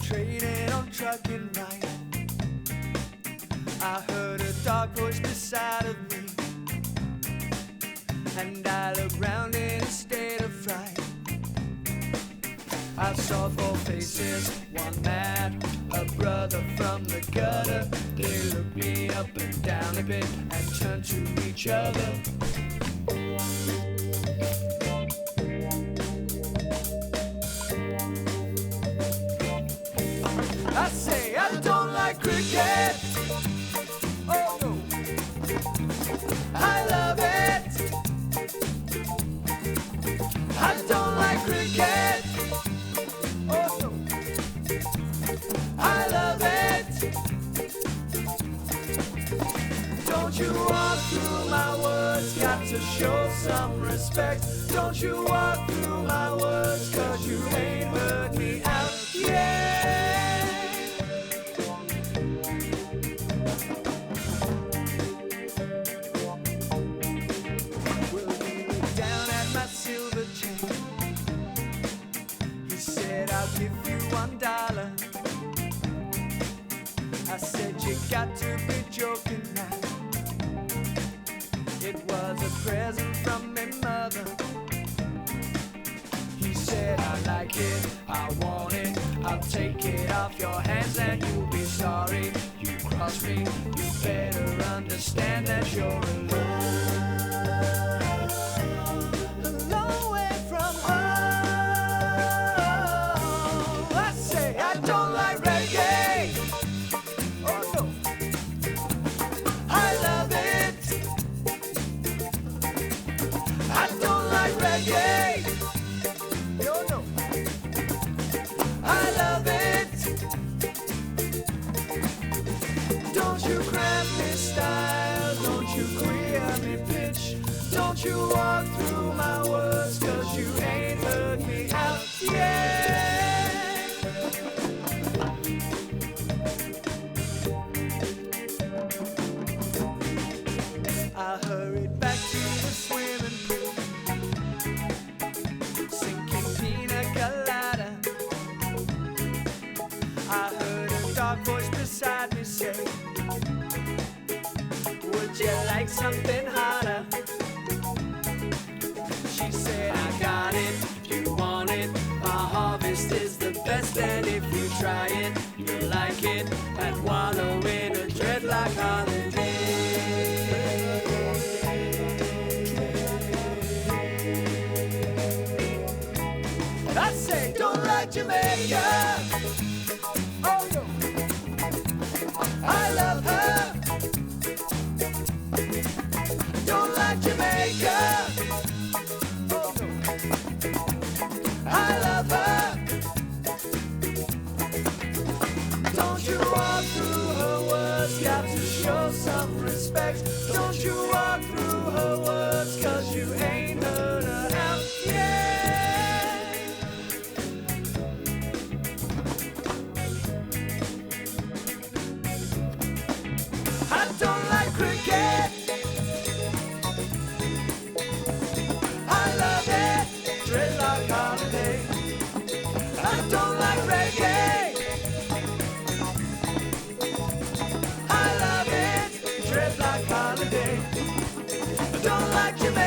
concentrating on trucking right. I heard a dark voice beside of me, and I looked round in a state of fright. I saw four faces, one mad, a brother from the gutter. They looked me up and down a bit and turned to each other. I say I don't like cricket. Oh no, I love it. I don't like cricket. Oh no, I love it. Don't you walk through my words, got to show some respect. Don't you walk through my words, 'cause you ain't heard me out yet. Silver chain. He said, I'll give you $1. I said, you got to be joking now. It was a present from my mother. He said, I like it, I want it, I'll take it off your hands and you'll be sorry. You cross me, you better understand that you're alone. Reggae, yo no, I love it. Don't you cramp me style, don't you queer me pitch. Don't you walk through my words, 'cause you ain't heard me out yet. I hurried back to the swimming pool, I heard a dark voice beside me say, would you like something hotter? She said, I got it, you want it. My harvest is the best, and if you try it, you'll like it. And wallow in a dreadlock holiday. I say, don't like Jamaica. Oh no, I love her. Don't like Jamaica. Oh no, I love her. Don't you walk through her words, got to show some respect. Don't you walk through her words, 'cause you ain't heard her out yet. I don't like cricket. I love it, dreadlock holiday. I don't like reggae. I love it, dreadlock holiday. I don't like Jamaica.